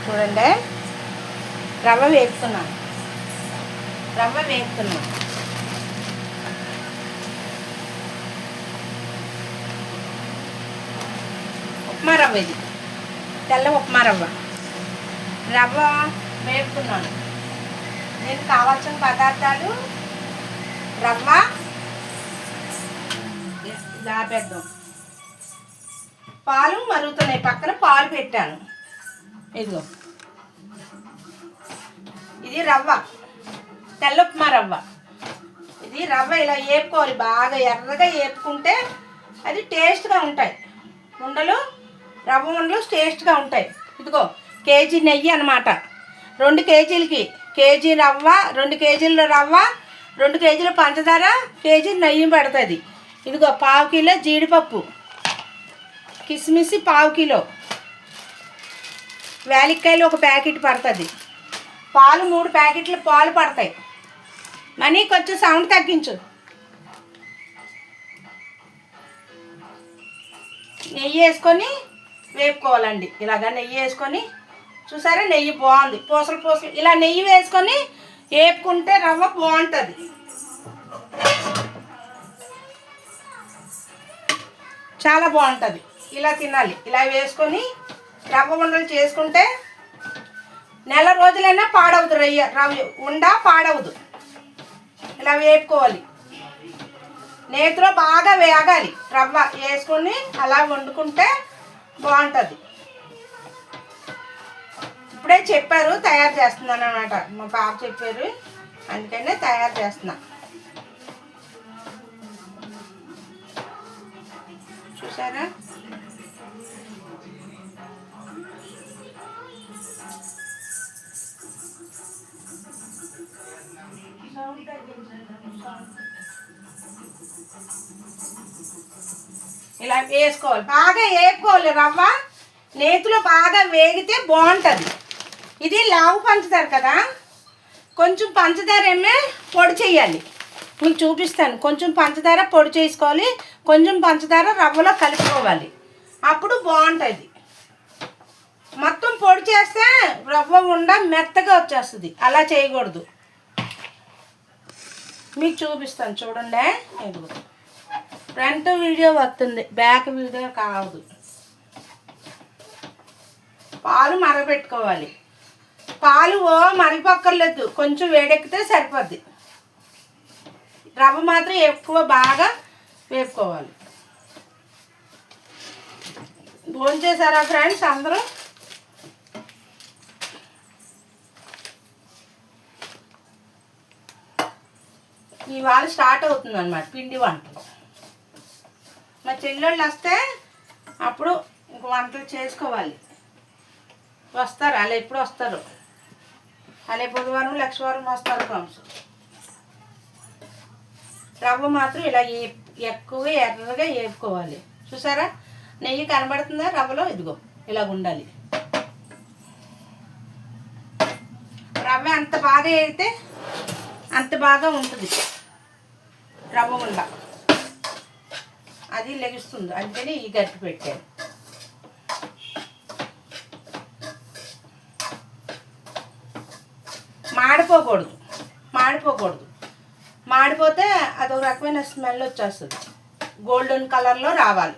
చూడండి, రవ్వ వేస్తున్నాను. ఉప్మా రవ్వ, ఇది తెల్ల ఉప్మా రవ్వ వేపుతున్నాను. నేను కావాల్సిన పదార్థాలు రవ్వ, దాపెద్దాం, పాలు మరుగుతున్నాయి, పక్కన పాలు పెట్టాను. ఇదిగో ఇది రవ్వ, తెల్ల ఉప్మా రవ్వ. ఇది రవ్వ ఇలా వేపుకోవాలి, బాగా ఎర్రగా వేపుకుంటే అది టేస్ట్గా ఉంటాయి. రవ్వ ఉండలు టేస్ట్గా ఉంటాయి. ఇదిగో కేజీ నెయ్యి అన్నమాట. 2 కేజీలకి కేజీ రవ్వ, 2 కేజీల రవ్వ, 2 కేజీల పంచదార, కేజీ నెయ్యి పడుతుంది. ఇదిగో 1/2 కిలో జీడిపప్పు, కిస్మిస్ 1/2 కిలో, వేలిక్కాయలు 1 ప్యాకెట్ పడుతుంది, పాలు 3 ప్యాకెట్లు పాలు పడతాయి. మనీ కొంచెం సౌండ్ తగ్గించు. నెయ్యి వేసుకొని వేపుకోవాలండి. ఇలాగా నెయ్యి వేసుకొని, చూసారా నెయ్యి బాగుంది, పూసలు ఇలా నెయ్యి వేసుకొని వేపుకుంటే రవ్వ బాగుంటుంది. చాలా బాగుంటుంది. ఇలా తినాలి. ఇలా వేసుకొని రవ్వ ఉండలు చేసుకుంటే నెల రోజులైనా పాడవదు. రవ్వ పాడవదు. ఇలా వేపుకోవాలి. నేతిలో బాగా వేగాలి. రవ్వ వేసుకొని అలా వండుకుంటే బాగుంటుంది. ఇప్పుడే చెప్పారు, తయారు చేస్తున్నాను అన్నమాట. మా పాప చెప్పారు, అందుకనే తయారు చేస్తున్నా. చూసారా, ఇలా వేసుకోవాలి. బాగా వేపుకోవాలి. రవ్వ నేతిలో బాగా వేగితే బాగుంటుంది. ఇది లావు పంచదార కదా, కొంచెం పంచదార పొడి చేయాలి. మీకు చూపిస్తాను. కొంచెం పంచదార పొడి చేసుకోవాలి, కొంచెం పంచదార రవ్వలో కలుపుకోవాలి. అప్పుడు బాగుంటుంది. మొత్తం పొడి చేస్తే రవ్వ ఉండ మెత్తగా వచ్చేస్తుంది. అలా చేయకూడదు. మీకు చూపిస్తాను చూడండి. ఇదిగో ఫ్రంట్ వీడియో వస్తుంది, బ్యాక్ వీడియో కావదు. పాలు మరగపెట్టుకోవాలి. పాలు మరిగిపోక్కర్లేదు, కొంచెం వేడెక్కితే సరిపోద్ది. రవ్వ మాత్రం ఎక్కువ బాగా వేపుకోవాలి. భోంచేసారా ఫ్రెండ్స్ అందరూ? ఇవాళ స్టార్ట్ అవుతుంది అన్నమాట పిండి వంటలు. మా చెల్లెళ్ళు వస్తే అప్పుడు ఇంక వంటలు చేసుకోవాలి. వస్తారు, అలా ఎప్పుడు వస్తారు. అలా బుధవారం లక్షవారం వస్తారు ఫ్రెండ్స్. రవ్వ మాత్రం ఇలా ఎక్కువ ఎర్రగా వేపుకోవాలి. చూసారా, నెయ్యి కనబడుతుందా రవ్వలో? ఇదిగో ఇలా ఉండాలి. రవ్వ అంత బాగా వేగితే అంత బాగా ఉంటుంది రవ్వ ఉండ. అది లెగుస్తుంది, అందుకని ఈ గట్టి పెట్టాను. మాడిపోకూడదు. మాడిపోతే అదొక రకమైన స్మెల్ వచ్చేస్తుంది. గోల్డెన్ కలర్లో రావాలి.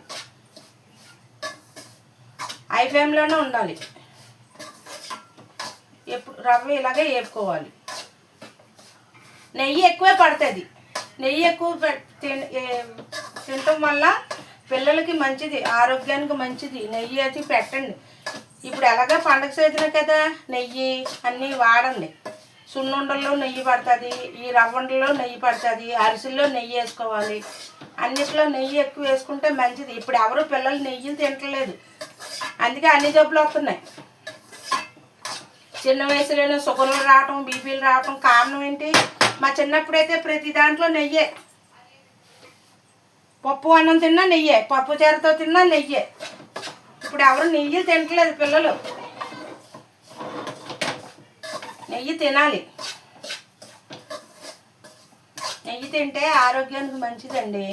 హై ఫ్లేమ్లోనే ఉండాలి. ఎప్పుడు రవ్వ ఇలాగే వేపుకోవాలి. నెయ్యి ఎక్కువే పడుతుంది. నెయ్యి ఎక్కువ తినటం వల్ల పిల్లలకి మంచిది, ఆరోగ్యానికి మంచిది. నెయ్యి అది పెట్టండి. ఇప్పుడు ఎలాగ పండగ సీజన్ కదా, నెయ్యి అన్నీ వాడండి. సున్నుండల్లో నెయ్యి పడుతుంది, ఈ రవ్వండలో నెయ్యి పడుతుంది, అరిసెల్లో నెయ్యి వేసుకోవాలి. అన్నిట్లో నెయ్యి ఎక్కువ వేసుకుంటే మంచిది. ఇప్పుడు ఎవరు పిల్లలు నెయ్యి తింటలేదు, అందుకే అన్ని జబ్బులు వస్తున్నాయి. చిన్న వయసులోనే షుగర్లు రావటం, బీపీలు రావటం కారణం ఏంటి? మా చిన్నప్పుడైతే ప్రతి దాంట్లో నెయ్యే. పప్పు అన్నం తిన్నా నెయ్యే, పప్పు చారుతో తిన్నా నెయ్యే. ఇప్పుడు ఎవరు నెయ్యి తినట్లేదు పిల్లలు. నెయ్యి తినాలి. నెయ్యి తింటే ఆరోగ్యానికి మంచిదండి.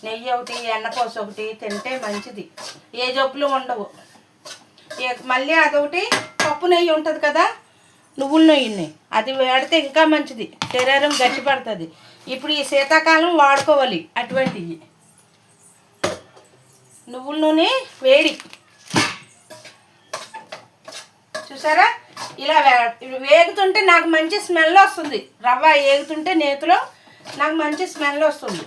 నెయ్యి ఒకటి, ఎన్నపోస ఒకటి తింటే మంచిది. ఏ జబ్బులు ఉండవు. మళ్ళీ అదొకటి పప్పు నెయ్యి ఉంటుంది కదా, నువ్వుల నెయ్యిని, అది వాడితే ఇంకా మంచిది, శరీరం గట్టిపడుతుంది. ఇప్పుడు ఈ శీతాకాలం వాడుకోవాలి అటువంటివి. నువ్వుల నూనె వేడి, చూసారా ఇలా వేగుతుంటే నాకు మంచి స్మెల్ వస్తుంది. రవ్వ వేగుతుంటే నేతిలో నాకు మంచి స్మెల్ వస్తుంది.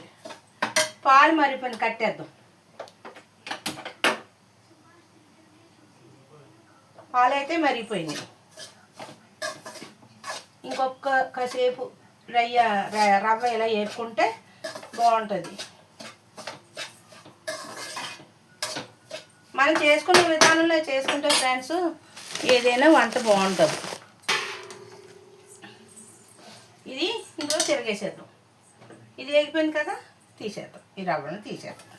పాలు మరిపోయిన కట్టేద్దాం. పాలు అయితే మరిగిపోయినాయి. ఇంకొకసేపు రవ్వ ఇలా వేపుకుంటే బాగుంటుంది. మనం చేసుకునే విధానంలో చేసుకుంటే ఫ్రెండ్స్ ఏదైనా వంట బాగుంటుంది. ఇది ఇందులో తిరగేసేద్దాం. ఇది వేగిపోయింది కదా, తీసేద్దాం. ఈ రవ్వను తీసేద్దాం.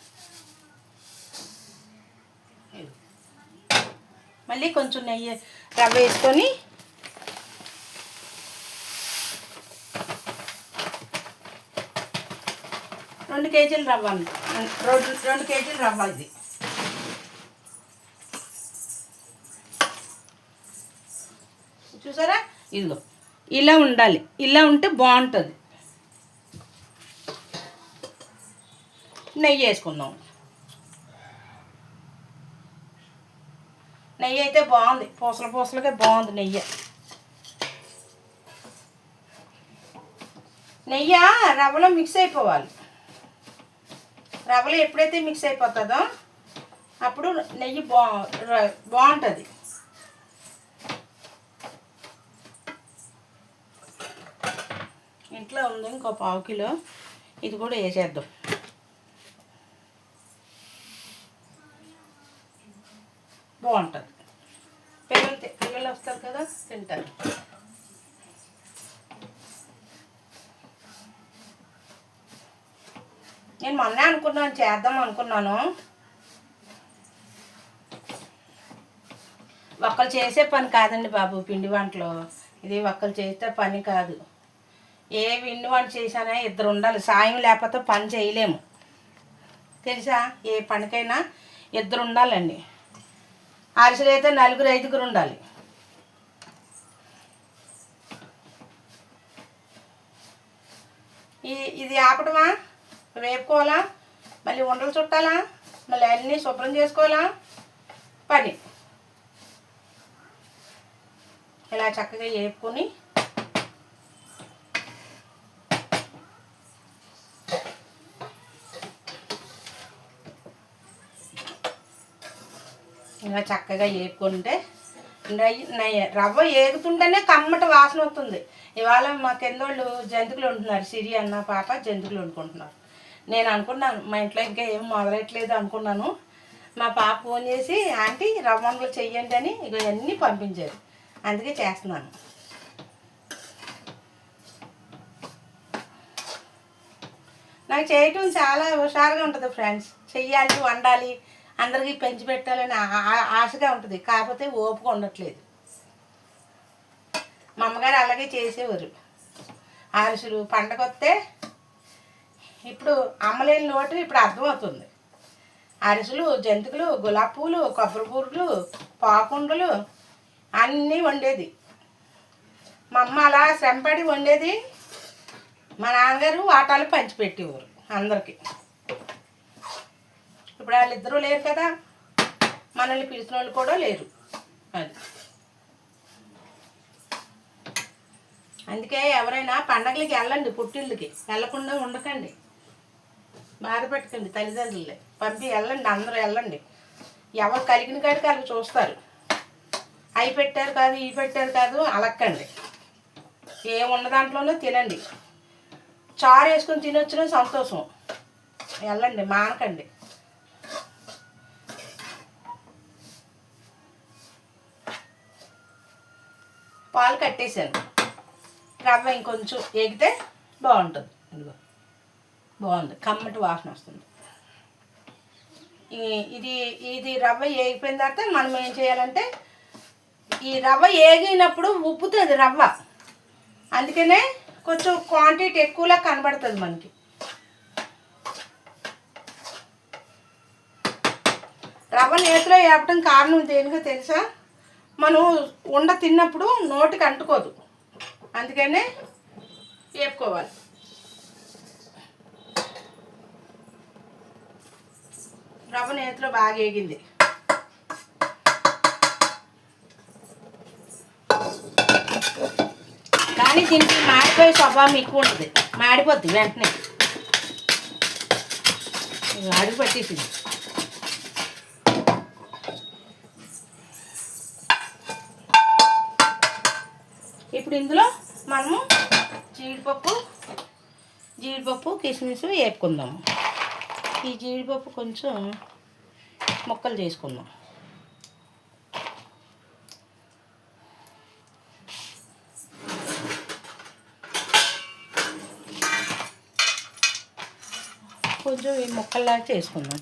మళ్ళీ కొంచెం నెయ్యి రవ్వ వేసుకొని రెండు కేజీల రవ్వ, 2 కేజీల రవ్వ ఇది. చూసారా, ఇదిగో ఇలా ఉండాలి. ఇలా ఉంటే బాగుంటుంది. నెయ్యి వేసుకుందాం. నెయ్యి అయితే బాగుంది, పూసలుగా బాగుంది నెయ్యి. నెయ్యి రవ్వలో మిక్స్ అయిపోవాలి. రవ్వలో ఎప్పుడైతే మిక్స్ అయిపోతుందో అప్పుడు నెయ్యి బాగుంటుంది. ఇంట్లో ఉంది ఇంకో 1/2 కిలో, ఇది కూడా వేసేద్దాం. బాగుంటుంది. పిల్లలు వస్తారు కదా, తింటారు. నేను మొన్నే అనుకున్నాను, చేద్దాం అనుకున్నాను. ఒక్కరు చేసే పని కాదండి బాబు పిండి వంటలు. ఇది ఒక్కరు చేసే పని కాదు. ఏ పిండి వంట చేసినా 2 ఉండాలి. సాయం లేకపోతే పని చేయలేము, తెలుసా? ఏ పనికైనా 2 ఉండాలండి. అరిసెలు అయితే 4, 5 ఉండాలి. ఇది ఆపడమా, వేపుకోవాలా, మళ్ళీ ఉండలు చుట్టాలా, మళ్ళీ అన్నీ శుభ్రం చేసుకోవాలా పని. ఇలా చక్కగా వేపుకొని ఇలా చక్కగా వేపుకుంటే రవ్వ వేగుతుంటేనే కమ్మటి వాసన వస్తుంది. ఇవాళ మా కిందోళ్ళు జంతికలు వండుతున్నారు. సిరి అన్న పాప జంతికలు వండుకుంటున్నారు. నేను అనుకున్నాను మా ఇంట్లో ఇంకా ఏం మొదలెట్లేదు అనుకున్నాను. మా పాప ఫోన్ చేసి ఆంటీ రవ్వ వంటలు చెయ్యండి అని ఇవన్నీ పంపించారు. అందుకే చేస్తున్నాను. నాకు చేయటం చాలా హుషారుగా ఉంటుంది ఫ్రెండ్స్. చెయ్యాలి, వండాలి, అందరికీ పెంచి పెట్టాలని ఆశగా ఉంటుంది. కాకపోతే ఓపిక ఉండట్లేదు. మా అమ్మగారు అలాగే చేసేవారు. అరిసెలు పండగ వస్తే ఇప్పుడు అమ్మలేని లోటు ఇప్పుడు అర్థమవుతుంది. అరిసెలు, జంతికలు, గులాబీ పూలు, కొబ్బరి పూలు, పాకుండలు అన్నీ వండేది. మా అమ్మ అలా శ్రమపడి వండేది. మా నాన్నగారు వాటాలు పంచిపెట్టేవారు అందరికీ. ఇప్పుడు వాళ్ళిద్దరూ లేరు కదా, మనల్ని పిలిచిన వాళ్ళు కూడా లేరు. అది అందుకే ఎవరైనా పండగలకి వెళ్ళండి, పుట్టిళ్ళకి వెళ్ళకుండా ఉండకండి, బాధపెట్టకండి. తల్లిదండ్రులే వెళ్ళండి, అందరూ వెళ్ళండి. ఎవరు కలిగిన కాడికి వాళ్ళకి చూస్తారు. అవి పెట్టారు కాదు, ఇవి పెట్టారు కాదు అలక్కండి. ఏమున్న దాంట్లోనే తినండి. చారు వేసుకొని తినొచ్చిన సంతోషం. వెళ్ళండి, మానకండి. పాలు కట్టేసాను. రవ్వ ఇంకొంచెం ఎగితే బాగుంటుంది. ఇదిగో బాగుంది, కమ్మటి వాసన వస్తుంది. ఇది రవ్వ వేగిపోయిన తర్వాత మనం ఏం చేయాలంటే, ఈ రవ్వ వేగినప్పుడు ఉప్పుతుంది రవ్వ. అందుకనే కొంచెం క్వాంటిటీ ఎక్కువలా కనబడుతుంది మనకి. రవ్వ నేతిలో వేపడం కారణం దేనికో తెలుసా? మనం ఉండ తిన్నప్పుడు నోటికి అంటుకోదు, అందుకనే వేపుకోవాలి. రవ్వ నేతిలో బాగా వేగింది. కానీ దీనికి మాడిపోయే స్వభావం ఎక్కువ ఉంటుంది, మాడిపోద్ది వెంటనే, అడుగు పట్టేసింది. ఇప్పుడు ఇందులో మనము జీడిపప్పు కిస్మిస్ వేపుకుందాము. ఈ జీడిపప్పు కొంచెం ముక్కలు చేసుకుందాం. కొంచెం ఈ ముక్కల్లాగా చేసుకుందాం.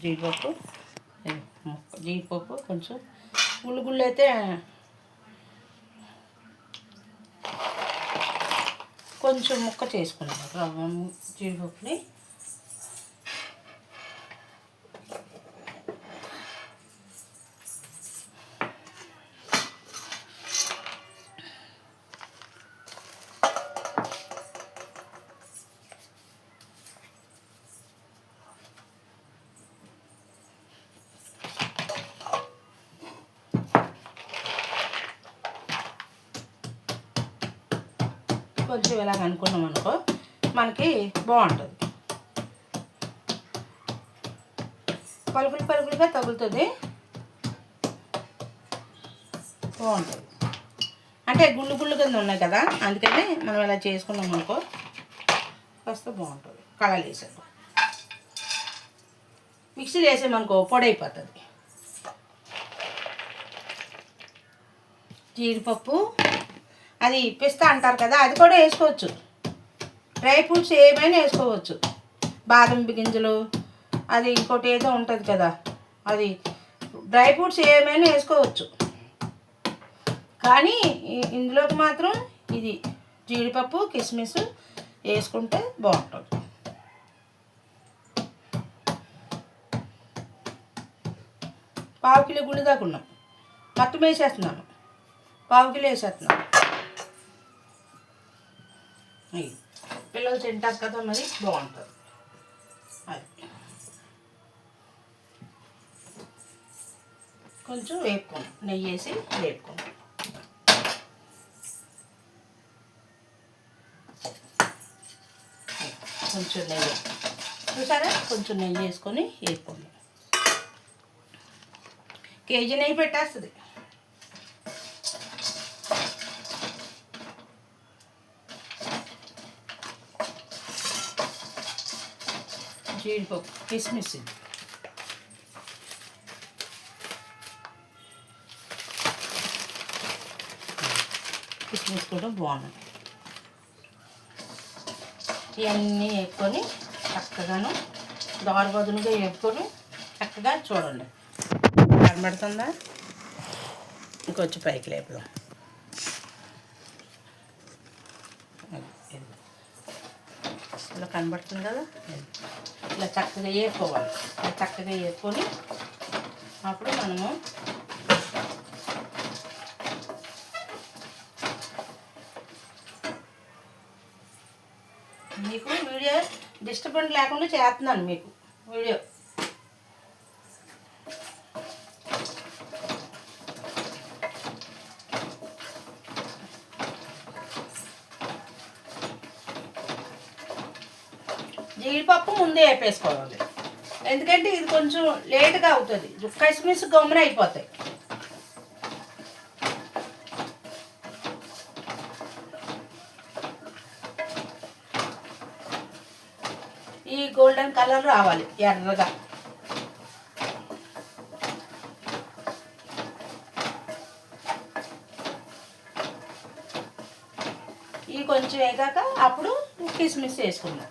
జీడిపప్పు కొంచెం గుళ్ళు అయితే కొంచెం ముక్క చేసుకున్నాం. రవ్వ జీడిపప్పుని కొంచెం ఇలాగ అనుకున్నాం అనుకో, మనకి బాగుంటుంది. పలుకులుగా తగులుతుంది, బాగుంటుంది. అంటే గుళ్ళు కింద ఉన్నాయి కదా, అందుకని మనం ఇలా చేసుకున్నాం అనుకో కాస్త బాగుంటుంది. కళలు వేసాము, మిక్సీలో వేసామనుకో పొడి అయిపోతుంది. జీడిపప్పు అది పిస్తా అంటారు కదా, అది కూడా వేసుకోవచ్చు. డ్రై ఫ్రూట్స్ ఏమైనా వేసుకోవచ్చు. బాదం గింజలు, అది ఇంకోటి ఏదో ఉంటుంది కదా, అది డ్రై ఫ్రూట్స్ ఏమైనా వేసుకోవచ్చు. కానీ ఇందులోకి మాత్రం ఇది జీడిపప్పు కిస్మిస్ వేసుకుంటే బాగుంటుంది. పావు కిలో గుళ్ళు దాకా ఉన్నాం, మొత్తం వేసేస్తున్నాను. పావు కిలో వేసేస్తున్నాను. పిల్లలు తింటారు కదా, మరి బాగుంటుంది. అది కొంచెం వేపుకోండి, నెయ్యి వేసి వేపుకోండి. కొంచెం నెయ్యి చూసారా, కొంచెం నెయ్యి వేసుకొని వేపుకోండి. కేజీ నెయ్యి పెట్టేస్తుంది. జీడిపప్పు కిస్మిస్ కూడా బాగున్నాయి. ఇవన్నీ వేపుకొని చక్కగాను దోరబదులుగా వేపుకొని చక్కగా చూడండి, కనబడుతుందా? ఇంకొచ్చి పైకి లేపుదాం. ఇలా కనబడుతుంది కదా, ఇలా చక్కగా వేపుకోవాలి. ఇలా చక్కగా వేపుకొని అప్పుడు మనము మీకు వీడియో డిస్టర్బెన్స్ లేకుండా చేస్తున్నాను. మీకు వీడియో జీడిపప్పు ముందే వేపేసుకోవాలి, ఎందుకంటే ఇది కొంచెం లేటుగా అవుతుంది. కిస్మిస్ గమ్మున అయిపోతాయి. ఈ గోల్డెన్ కలర్ రావాలి, ఎర్రగా. ఈ కొంచెం వేగాక అప్పుడు కిస్మిస్ వేసుకుందాం.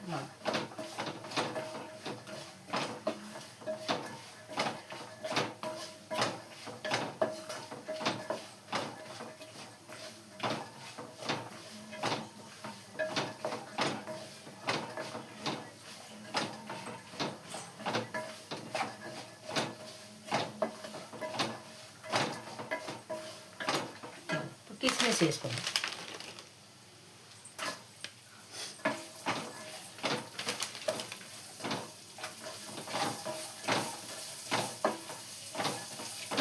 కిస్మిస్ వేసుకుందాం.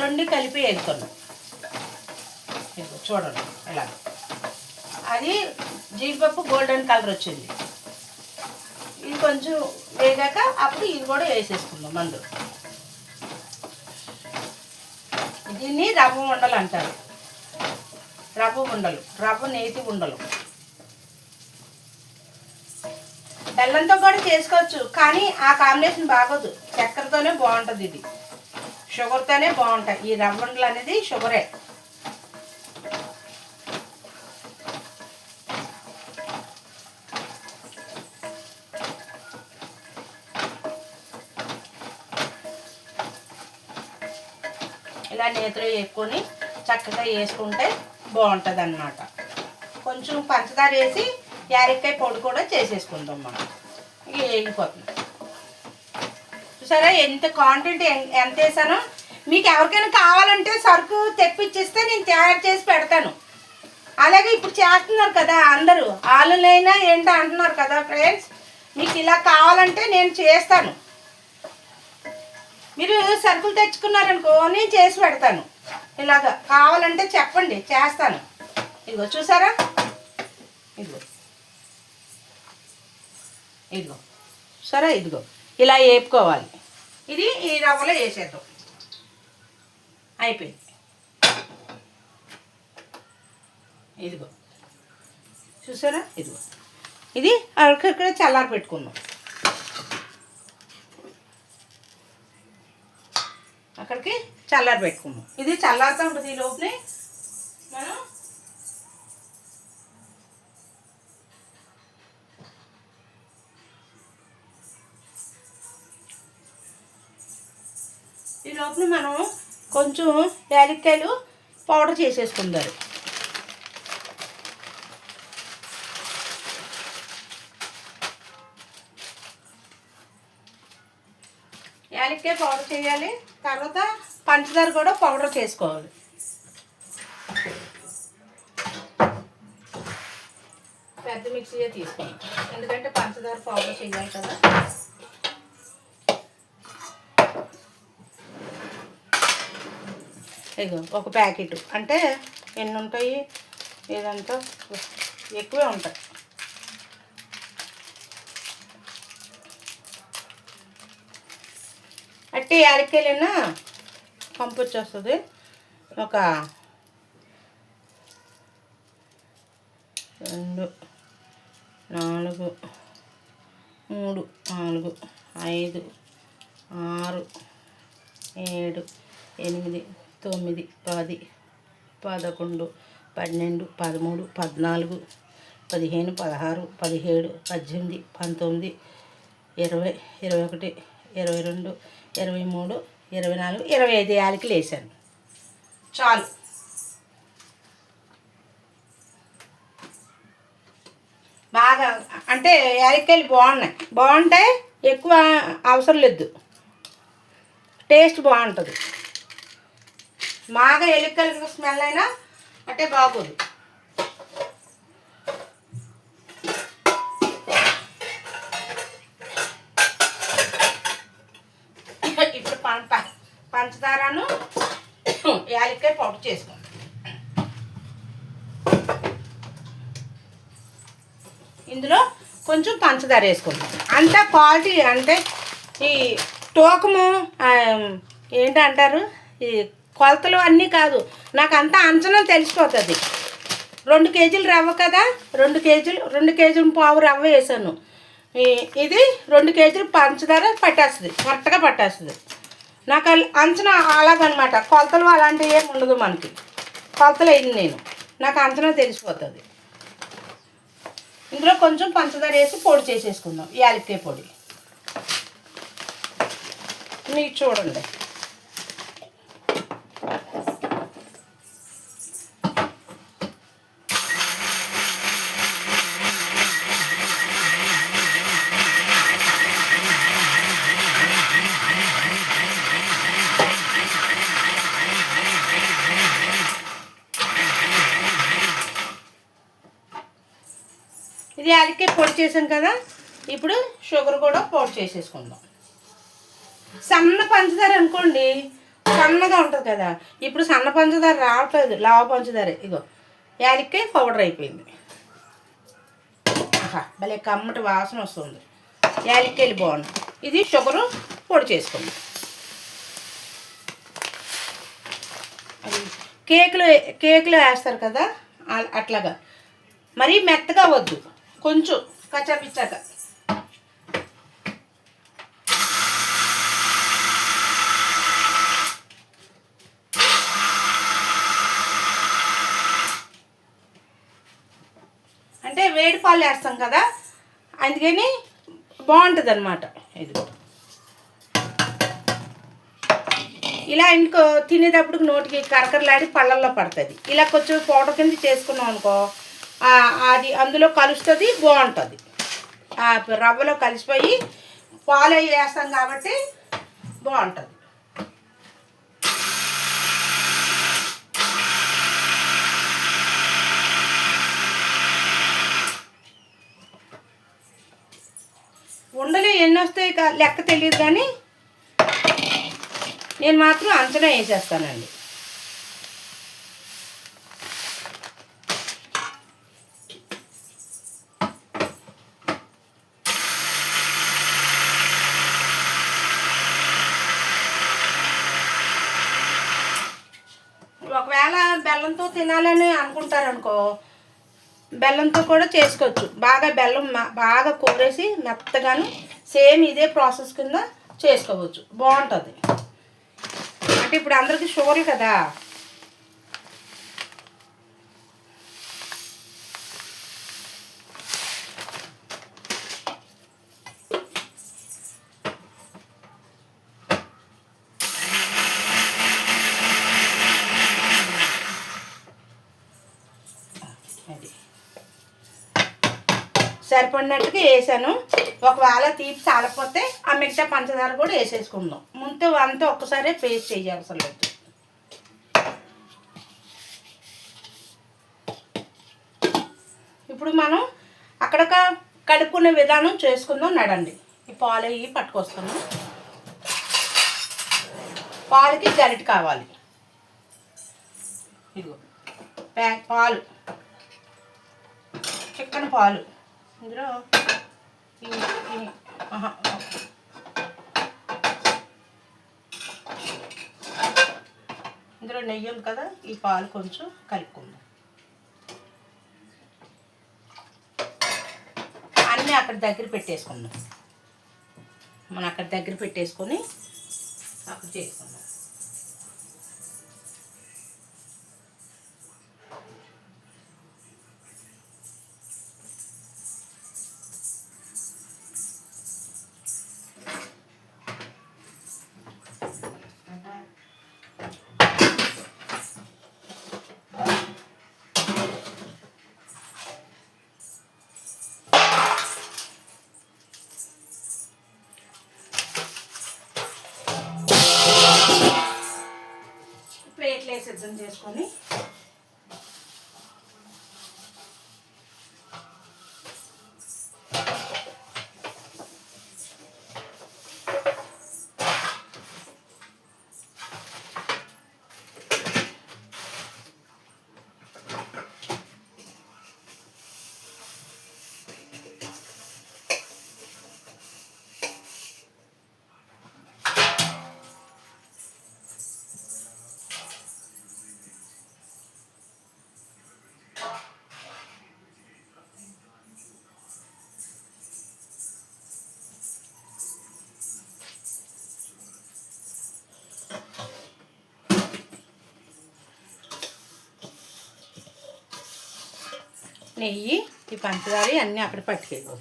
రెండు కలిపి వేసుకున్నాం. చూడండి ఇలా అది జీడిపప్పు గోల్డెన్ కలర్ వచ్చింది. ఇది కొంచెం వేగాక అప్పుడు ఇది కూడా వేసేసుకుందాం అందులో. దీన్ని రవ్వ ఉండలు అంటారు. రవ్వ ఉండలు, రవ్వ నేతి ఉండలు. బెల్లంతో కూడా చేసుకోవచ్చు, కానీ ఆ కాంబినేషన్ బాగోదు. చక్కెరతోనే బాగుంటుంది. ఇది షుగర్తోనే బాగుంటాయి. ఈ రవ్వ ఉండలు అనేది షుగరే. ఇలా నేతిలో వేసుకొని చక్కగా వేసుకుంటే బాగుంటుంది అన్నమాట. కొంచెం పంచదార వేసి యాలక్కాయ పొడి కూడా చేసేసుకుందాం మనం. ఇక వేగిపోతుంది. చూసారా ఎంత క్వాంటిటీ ఎంత వేసానో. మీకు ఎవరికైనా కావాలంటే సరుకు తెప్పించిస్తే నేను తయారు చేసి పెడతాను. అలాగే ఇప్పుడు చేస్తున్నారు కదా అందరూ, ఆన్లైన్ ఏంటో అంటున్నారు కదా ఫ్రెండ్స్. మీకు ఇలా కావాలంటే నేను చేస్తాను. మీరు సరుకులు తెచ్చుకున్నారనుకో నేను చేసి పెడతాను. ఇలాగా కావాలంటే చెప్పండి, చేస్తాను. ఇదిగో చూసారా, ఇదిగో ఇదిగో సరే, ఇదిగో ఇలా వేపుకోవాలి. ఇది ఈ రవ్వలో వేసేద్దాం. అయిపోయింది. ఇదిగో చూసారా, ఇదిగో ఇది అక్కడిక్కడ చల్లారి పెట్టుకున్నాం. అక్కడికి చల్లారి పెట్టుకున్నాం. ఇది చల్లారుతూ ఉంటుంది. ఈ లోపలే మనం కొంచెం యాలక్కాయలు పౌడర్ చేసేసుకుందారు. యాలక్కాయ పౌడర్ చేయాలి. తర్వాత పంచదార కూడా పౌడర్ చేసుకోవాలి. పెద్ద మిక్సీయే తీసుకోండి, ఎందుకంటే పంచదార పౌడర్ చేయాలి కదా. ఇగో ఒక ప్యాకెట్ అంటే ఎన్ని ఉంటాయి, ఇదంతా ఎక్కువే ఉంటాయి. అట్టి యాలక్కాయలైనా పంపు వచ్చేస్తుంది. ఒక 2 4 3 4 5 6 7 8 9 10 11 12 13 14 15 16 17 18 19 20 21 22 23 24 25 యాలకులు వేసాను. చాలు. బాగా అంటే యాలక్కాయలు బాగుంటాయి. ఎక్కువ అవసరం లేదు, టేస్ట్ బాగుంటుంది. బాగా యాలక్కాయల స్మెల్ అయినా అంటే బాగోదు. ఇప్పుడు పంచదారను యాలక్కాయ పౌడర్ చేసుకోండి. ఇందులో కొంచెం పంచదార వేసుకుంటాం. అంత క్వాలిటీ అంటే ఈ టోకము ఏంటంటారు, ఈ కొలతలు అన్నీ కాదు, నాకు అంతా అంచనా తెలిసిపోతుంది. 2 కేజీలు రవ్వ కదా, 2 కేజీలు పావు రవ్వ వేసాను. ఇది 2 కేజీలు పంచదార పట్టేస్తుంది, కరెక్ట్గా పట్టేస్తుంది. నాకు అంచనా అలాగనమాట. కొలతలు అలాంటివి ఏమి ఉండదు మనకి. కొలతలు అయింది నాకు అంచనా తెలిసిపోతుంది. ఇందులో కొంచెం పంచదార వేసి పొడి చేసేసుకుందాం, యాలక్కాయ పొడి. మీకు చూడండి, ఇది యాలక్కాయ పొడి చేసాం కదా, ఇప్పుడు షుగర్ కూడా పొడి చేసేసుకుందాం. సన్న పంచదార అనుకోండి సన్నగా ఉంటుంది కదా, ఇప్పుడు సన్న పంచదార రావట్లేదు, లావ పంచదారే. ఇగో యాలక్కాయ పౌడర్ అయిపోయింది. భలే కమ్మటి వాసన వస్తుంది, యాలక్కాయలు బాగుంది. ఇది షుగరు పొడి చేసుకుందాం. కేకులు వేస్తారు కదా అట్లాగా, మరీ మెత్తగా వద్దు, కొంచెం కచ్చాపిచ్చాక. అంటే వేడి పాలు వేస్తాం కదా, అందుకని బాగుంటుంది అన్నమాట. ఇది ఇలా ఇంకో తినేటప్పుడు నోటికి కరకరలాడి పళ్ళల్లో పడుతుంది. ఇలా కొంచెం పౌడర్ కింద చేసుకున్నాం అనుకో, అది అందులో కలుస్తుంది, బాగుంటుంది. రవ్వలో కలిసిపోయి పాలు అవి వేస్తాం కాబట్టి బాగుంటుంది. ఉండలు ఎన్ని వస్తాయి లెక్క తెలియదు, కానీ నేను మాత్రం అంచనా వేసేస్తానండి. ఒకవేళ బెల్లంతో తినాలని అనుకుంటారనుకో, బెల్లంతో కూడా చేసుకోవచ్చు. బాగా బెల్లం బాగా కోరేసి మెత్తగాను సేమ్ ఇదే ప్రాసెస్ కింద చేసుకోవచ్చు, బాగుంటుంది. అంటే ఇప్పుడు అందరికీ షుగర్ కదా, సరిపడినట్టుగా వేసాను. ఒకవేళ తీపి చాలకపోతే ఆ మిగతా పంచదార కూడా వేసేసుకుందాం. ముందు అంతా ఒక్కసారి పేస్ట్ చేయవసరం లేదు. ఇప్పుడు మనం అక్కడ కలుపుకునే విధానం చేసుకుందాం నడండి. ఈ పాలు అవి పట్టుకొస్తాను. పాలకి గరిటె కావాలి. ఇదిగో పాలు, చిక్కని పాలు. ఇందులో నెయ్యి ఉంది కదా, ఈ పాలు కొంచెం కలుపుకుందాం. అన్నీ అక్కడ దగ్గర పెట్టేసుకుందాం. మనం అక్కడ దగ్గర పెట్టేసుకొని అక్కడ చేసుకుందాం. ప్లేట్లు సిద్ధం చేసుకొని నెయ్యి, ఈ పంచదార అన్నీ అక్కడ పట్టుకెళ్ళిపో.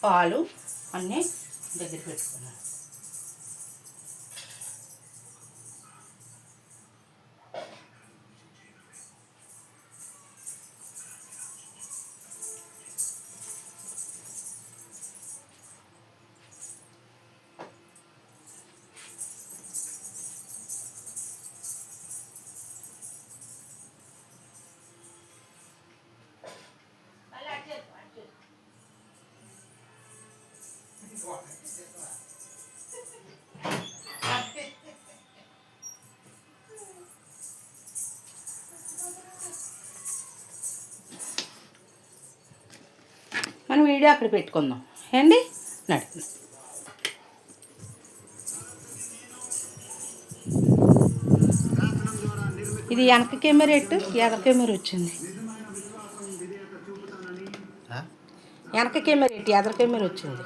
పాలు అన్నీ దగ్గర పెట్టుకున్నాను. మనం వీడియో అక్కడ పెట్టుకుందాం ఏండి. నడు. ఇది వెనక కెమెరా ఎట్టు, ఎదర కెమెరా వచ్చింది. వెనక కెమెరా ఎట్టు, ఎదర కెమెరా వచ్చింది.